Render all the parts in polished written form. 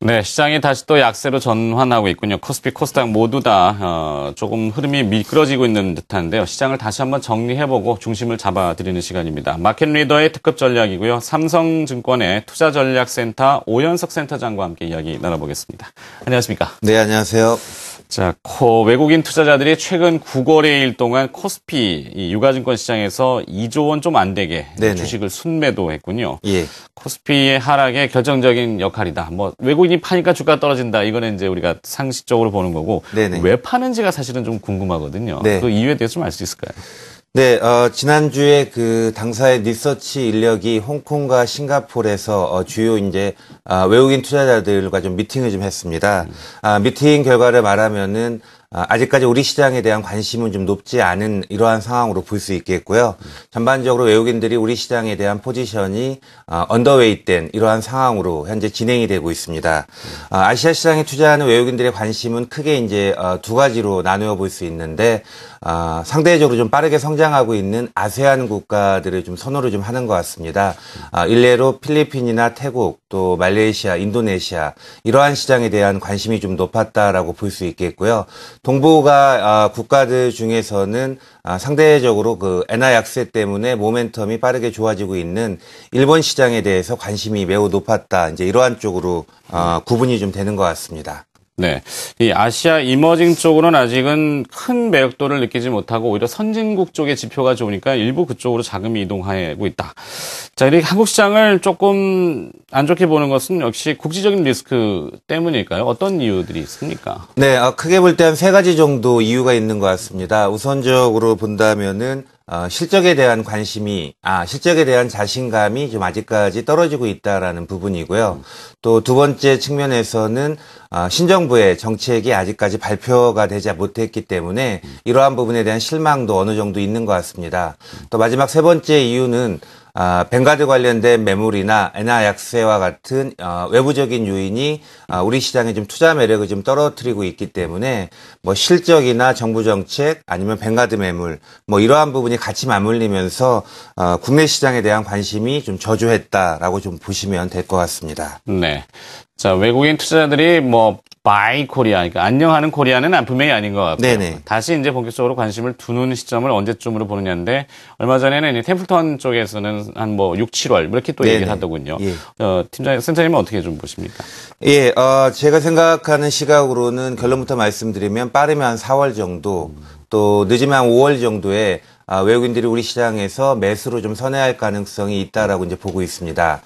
네, 시장이 다시 또 약세로 전환하고 있군요. 코스피, 코스닥 모두 다 조금 흐름이 미끄러지고 있는 듯한데요. 시장을 다시 한번 정리해보고 중심을 잡아드리는 시간입니다. 마켓 리더의 특급 전략이고요. 삼성증권의 투자전략센터 오연석 센터장과 함께 이야기 나눠보겠습니다. 안녕하십니까? 네, 안녕하세요. 자, 외국인 투자자들이 최근 9거래일 동안 코스피 이 유가증권 시장에서 2조 원 좀 안 되게 네네. 주식을 순매도했군요. 예. 코스피의 하락에 결정적인 역할이다. 뭐 외국인이 파니까 주가 떨어진다. 이거는 이제 우리가 상식적으로 보는 거고 네네. 왜 파는지가 사실은 좀 궁금하거든요. 네. 그 이유에 대해서 좀 알 수 있을까요? 네, 지난주에 그 당사의 리서치 인력이 홍콩과 싱가포르에서 주요 이제 외국인 투자자들과 좀 미팅을 좀 했습니다. 미팅 결과를 말하면은 아직까지 우리 시장에 대한 관심은 좀 높지 않은 이러한 상황으로 볼 수 있겠고요. 전반적으로 외국인들이 우리 시장에 대한 포지션이 언더웨이트된 이러한 상황으로 현재 진행이 되고 있습니다. 아시아 시장에 투자하는 외국인들의 관심은 크게 이제 두 가지로 나누어 볼 수 있는데 상대적으로 좀 빠르게 성장하고 있는 아세안 국가들을 좀 선호를 좀 하는 것 같습니다. 일례로 필리핀이나 태국, 또 말레이시아, 인도네시아 이러한 시장에 대한 관심이 좀 높았다라고 볼 수 있겠고요. 동북아 국가들 중에서는 상대적으로 그 엔화 약세 때문에 모멘텀이 빠르게 좋아지고 있는 일본 시장에 대해서 관심이 매우 높았다. 이제 이러한 쪽으로 구분이 좀 되는 것 같습니다. 네. 이 아시아 이머징 쪽으로는 아직은 큰 매력도를 느끼지 못하고 오히려 선진국 쪽의 지표가 좋으니까 일부 그쪽으로 자금이 이동하고 있다. 자, 이렇게 한국 시장을 조금 안 좋게 보는 것은 역시 국지적인 리스크 때문일까요? 어떤 이유들이 있습니까? 네, 크게 볼 때 한 세 가지 정도 이유가 있는 것 같습니다. 우선적으로 본다면은 실적에 대한 관심이, 실적에 대한 자신감이 좀 아직까지 떨어지고 있다라는 부분이고요. 또 두 번째 측면에서는 신정부의 정책이 아직까지 발표가 되지 못했기 때문에 이러한 부분에 대한 실망도 어느 정도 있는 것 같습니다. 또 마지막 세 번째 이유는 뱅가드 관련된 매물이나 엔화 약세와 같은 외부적인 요인이 우리 시장에 좀 투자 매력을 좀 떨어뜨리고 있기 때문에 뭐 실적이나 정부 정책 아니면 뱅가드 매물 뭐 이러한 부분이 같이 맞물리면서 국내 시장에 대한 관심이 좀 저조했다라고 좀 보시면 될 것 같습니다. 네. 자, 외국인 투자자들이 바이 코리아, 그러니까 안녕하는 코리아는 분명히 아닌 것 같고요. 네네. 다시 이제 본격적으로 관심을 두는 시점을 언제쯤으로 보느냐인데, 얼마 전에는 템플턴 쪽에서는 한 6, 7월, 이렇게 또 얘기를 하더군요. 예. 센터님은 어떻게 좀 보십니까? 예, 제가 생각하는 시각으로는 결론부터 말씀드리면 빠르면 한 4월 정도, 또 늦으면 한 5월 정도에 외국인들이 우리 시장에서 매수로 좀 선회할 가능성이 있다라고 이제 보고 있습니다.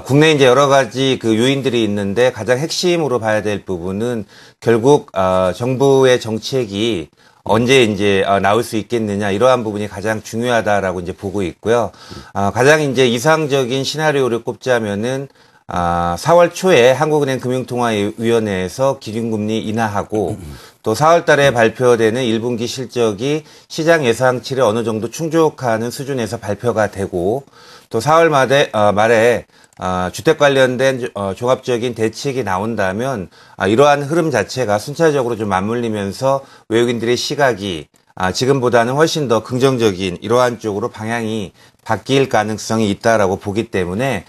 국내에 이제 여러 가지 그 요인들이 있는데 가장 핵심으로 봐야 될 부분은 결국 정부의 정책이 언제 이제 나올 수 있겠느냐 이러한 부분이 가장 중요하다라고 이제 보고 있고요. 가장 이제 이상적인 시나리오를 꼽자면은 4월 초에 한국은행 금융통화위원회에서 기준금리 인하하고 또 4월 달에 발표되는 1분기 실적이 시장 예상치를 어느 정도 충족하는 수준에서 발표가 되고 또 4월 말에 주택 관련된 종합적인 대책이 나온다면 이러한 흐름 자체가 순차적으로 좀 맞물리면서 외국인들의 시각이 지금보다는 훨씬 더 긍정적인 이러한 쪽으로 방향이 바뀔 가능성이 있다라고 보기 때문에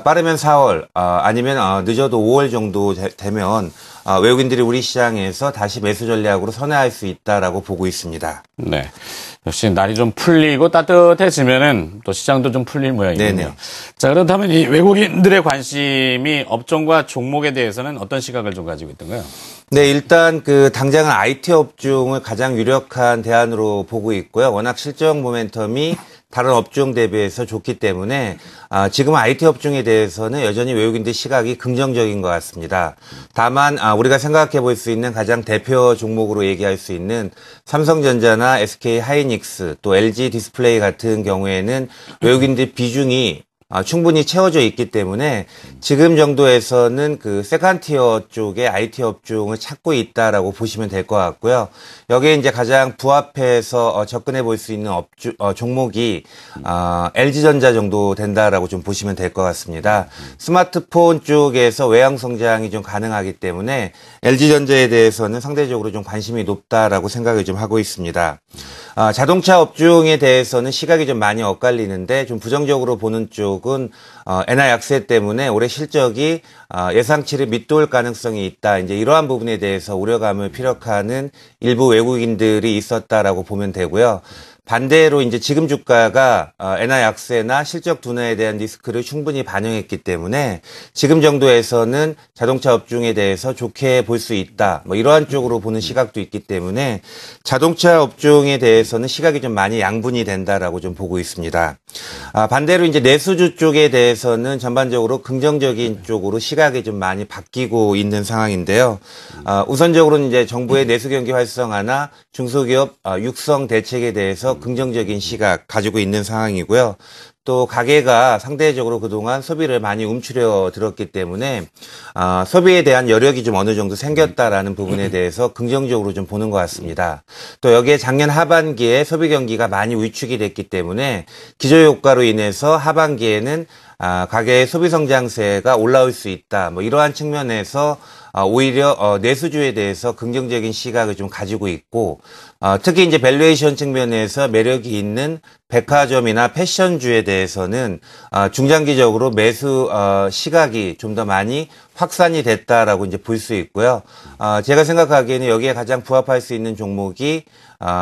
빠르면 4월 아니면 늦어도 5월 정도 되면 외국인들이 우리 시장에서 다시 매수 전략으로 선회할 수 있다라고 보고 있습니다. 네. 역시 날이 좀 풀리고 따뜻해지면은 또 시장도 좀 풀릴 모양이군요. 네네. 자, 그렇다면 이 외국인들의 관심이 업종과 종목에 대해서는 어떤 시각을 좀 가지고 있던가요? 네, 일단 당장은 IT 업종을 가장 유력한 대안으로 보고 있고요. 워낙 실적 모멘텀이 다른 업종 대비해서 좋기 때문에 지금 IT 업종에 대해서는 여전히 외국인들 시각이 긍정적인 것 같습니다. 다만 우리가 생각해 볼 수 있는 가장 대표 종목으로 얘기할 수 있는 삼성전자나 SK 하이닉스 또 LG 디스플레이 같은 경우에는 외국인들 비중이 충분히 채워져 있기 때문에 지금 정도에서는 그 세컨티어 쪽의 IT 업종을 찾고 있다라고 보시면 될 것 같고요. 여기에 이제 가장 부합해서 접근해 볼 수 있는 종목이 LG전자 정도 된다라고 좀 보시면 될 것 같습니다. 스마트폰 쪽에서 외형 성장이 좀 가능하기 때문에 LG전자에 대해서는 상대적으로 좀 관심이 높다라고 생각을 좀 하고 있습니다. 자동차 업종에 대해서는 시각이 좀 많이 엇갈리는데 좀 부정적으로 보는 쪽은 엔화 약세 때문에 올해 실적이 예상치를 밑도울 가능성이 있다. 이제 이러한 부분에 대해서 우려감을 피력하는 일부 외국인들이 있었다라고 보면 되고요. 반대로 이제 지금 주가가 엔화 약세나 실적 둔화에 대한 리스크를 충분히 반영했기 때문에 지금 정도에서는 자동차 업종에 대해서 좋게 볼 수 있다. 뭐 이러한 쪽으로 보는 시각도 있기 때문에 자동차 업종에 대해서는 시각이 좀 많이 양분이 된다라고 좀 보고 있습니다. 반대로 이제 내수주 쪽에 대해서는 전반적으로 긍정적인 쪽으로 시각이 좀 많이 바뀌고 있는 상황인데요. 우선적으로 이제 정부의 내수 경기 활성화나 중소기업 육성 대책에 대해서 긍정적인 시각 가지고 있는 상황이고요. 또 가계가 상대적으로 그동안 소비를 많이 움츠려 들었기 때문에 소비에 대한 여력이 좀 어느 정도 생겼다라는 부분에 대해서 긍정적으로 좀 보는 것 같습니다. 또 여기에 작년 하반기에 소비 경기가 많이 위축이 됐기 때문에 기저효과로 인해서 하반기에는 가계의 소비 성장세가 올라올 수 있다. 뭐 이러한 측면에서 오히려 내수주에 대해서 긍정적인 시각을 좀 가지고 있고 특히 이제 밸류에이션 측면에서 매력이 있는 백화점이나 패션주에 대해서는 중장기적으로 매수 시각이 좀 더 많이 확산이 됐다라고 이제 볼 수 있고요. 제가 생각하기에는 여기에 가장 부합할 수 있는 종목이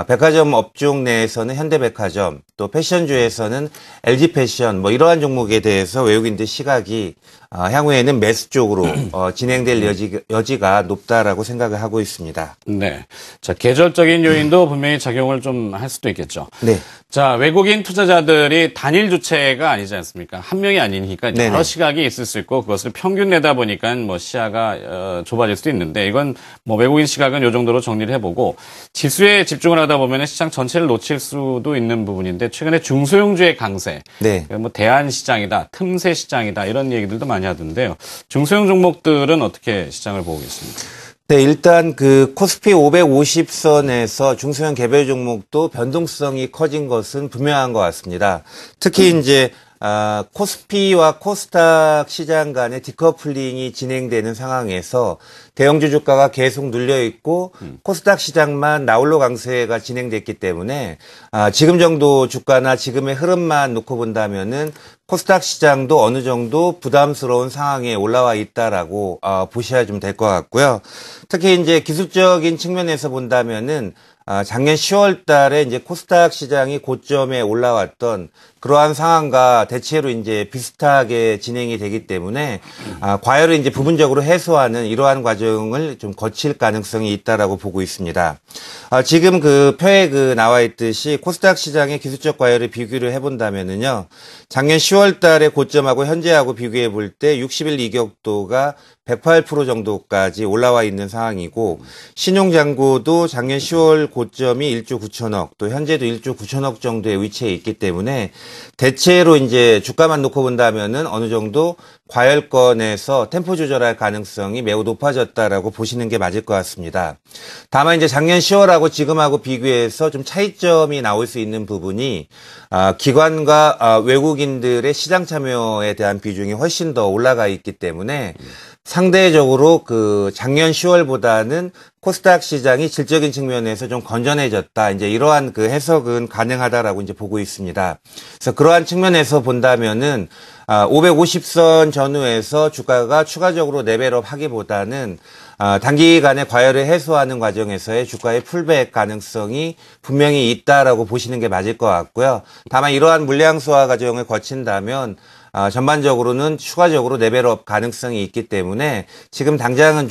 백화점 업종 내에서는 현대백화점, 또 패션주에서는 LG패션, 뭐 이러한 종목에 대해서 외국인들 시각이 향후에는 매수 쪽으로 진행될 여지가 높다라고 생각을 하고 있습니다. 네. 자, 계절적인 요인도 분명히 작용을 좀 할 수도 있겠죠. 네. 자, 외국인 투자자들이 단일 주체가 아니지 않습니까? 한 명이 아니니까 여러 네네. 시각이 있을 수 있고 그것을 평균 내다 보니까 뭐 시야가 좁아질 수도 있는데 이건 뭐 외국인 시각은 요 정도로 정리를 해보고 지수에 집중을 하다 보면 시장 전체를 놓칠 수도 있는 부분인데 최근에 중소형주의 강세, 네. 뭐 대안 시장이다, 틈새 시장이다 이런 얘기들도 많이 하던데요. 중소형 종목들은 어떻게 시장을 보고 계십니까? 네, 일단 그 코스피 550선에서 중소형 개별 종목도 변동성이 커진 것은 분명한 것 같습니다. 특히 이제 코스피와 코스닥 시장 간의 디커플링이 진행되는 상황에서 대형주 주가가 계속 눌려 있고 코스닥 시장만 나홀로 강세가 진행됐기 때문에 지금 정도 주가나 지금의 흐름만 놓고 본다면은 코스닥 시장도 어느 정도 부담스러운 상황에 올라와 있다라고 보셔야 좀 될 것 같고요. 특히 이제 기술적인 측면에서 본다면은 작년 10월 달에 이제 코스닥 시장이 고점에 올라왔던 그러한 상황과 대체로 이제 비슷하게 진행이 되기 때문에 과열을 이제 부분적으로 해소하는 이러한 과정을 좀 거칠 가능성이 있다라고 보고 있습니다. 지금 그 표에 나와 있듯이 코스닥 시장의 기술적 과열을 비교를 해본다면은요, 작년 10월 달에 고점하고 현재하고 비교해 볼 때 60일 이격도가 108% 정도까지 올라와 있는 상황이고 신용잔고도 작년 10월 고점이 1조 9천억 또 현재도 1조 9천억 정도의 위치에 있기 때문에 대체로 이제 주가만 놓고 본다면은 어느 정도 과열권에서 템포 조절할 가능성이 매우 높아졌다라고 보시는 게 맞을 것 같습니다. 다만 이제 작년 10월하고 지금하고 비교해서 좀 차이점이 나올 수 있는 부분이 기관과 외국인들의 시장 참여에 대한 비중이 훨씬 더 올라가 있기 때문에 상대적으로 그 작년 10월보다는 코스닥 시장이 질적인 측면에서 좀 건전해졌다. 이제 이러한 그 해석은 가능하다라고 이제 보고 있습니다. 그래서 그러한 측면에서 본다면은 550선 전후에서 주가가 추가적으로 레벨업 하기보다는 단기간의 과열을 해소하는 과정에서의 주가의 풀백 가능성이 분명히 있다라고 보시는 게 맞을 것 같고요. 다만 이러한 물량 소화 과정을 거친다면 전반적으로는 추가적으로 레벨업 가능성이 있기 때문에 지금 당장은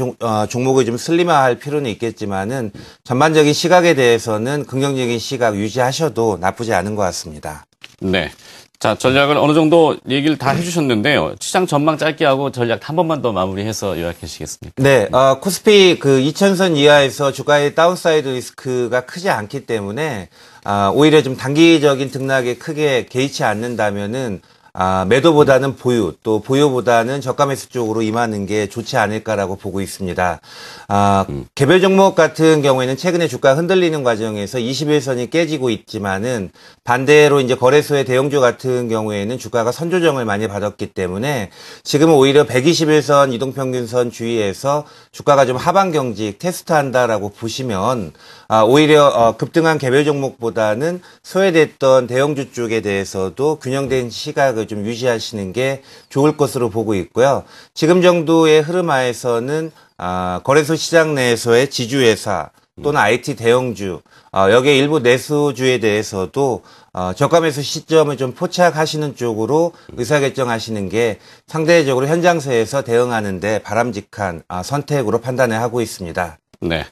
종목을 좀 슬림화할 필요는 있겠지만은 전반적인 시각에 대해서는 긍정적인 시각 유지하셔도 나쁘지 않은 것 같습니다. 네. 자, 전략을 어느 정도 얘기를 다 해주셨는데요. 시장 전망 짧게 하고 전략 한 번만 더 마무리해서 요약해 주시겠습니까? 네, 코스피 그 2000선 이하에서 주가의 다운사이드 리스크가 크지 않기 때문에 오히려 좀 단기적인 등락에 크게 개의치 않는다면은 매도보다는 보유, 또 보유보다는 저가 매수 쪽으로 임하는 게 좋지 않을까라고 보고 있습니다. 개별 종목 같은 경우에는 최근에 주가 흔들리는 과정에서 21선이 깨지고 있지만은 반대로 이제 거래소의 대형주 같은 경우에는 주가가 선조정을 많이 받았기 때문에 지금은 오히려 121선 이동평균선 주위에서 주가가 좀 하방 경직 테스트한다라고 보시면 오히려 급등한 개별 종목보다는 소외됐던 대형주 쪽에 대해서도 균형된 시각을 좀 유지하시는 게 좋을 것으로 보고 있고요. 지금 정도의 흐름 하에서는 거래소 시장 내에서의 지주회사 또는 IT 대형주, 여기에 일부 내수주에 대해서도 저가 매수 시점을 좀 포착하시는 쪽으로 의사결정하시는 게 상대적으로 현장세에서 대응하는데 바람직한 선택으로 판단을 하고 있습니다. 네.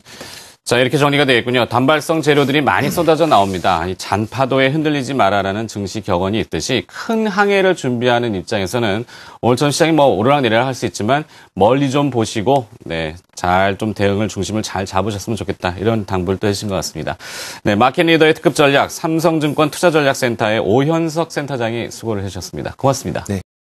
자, 이렇게 정리가 되겠군요. 단발성 재료들이 많이 쏟아져 나옵니다. 이 잔파도에 흔들리지 마라라는 증시 격언이 있듯이 큰 항해를 준비하는 입장에서는 오늘처럼 시장이 뭐 오르락내리락 할 수 있지만 멀리 좀 보시고, 네, 잘 좀 대응을 중심을 잘 잡으셨으면 좋겠다. 이런 당부를 해주신 것 같습니다. 네, 마켓 리더의 특급 전략 삼성증권 투자전략센터의 오현석 센터장이 수고를 해주셨습니다. 고맙습니다. 네.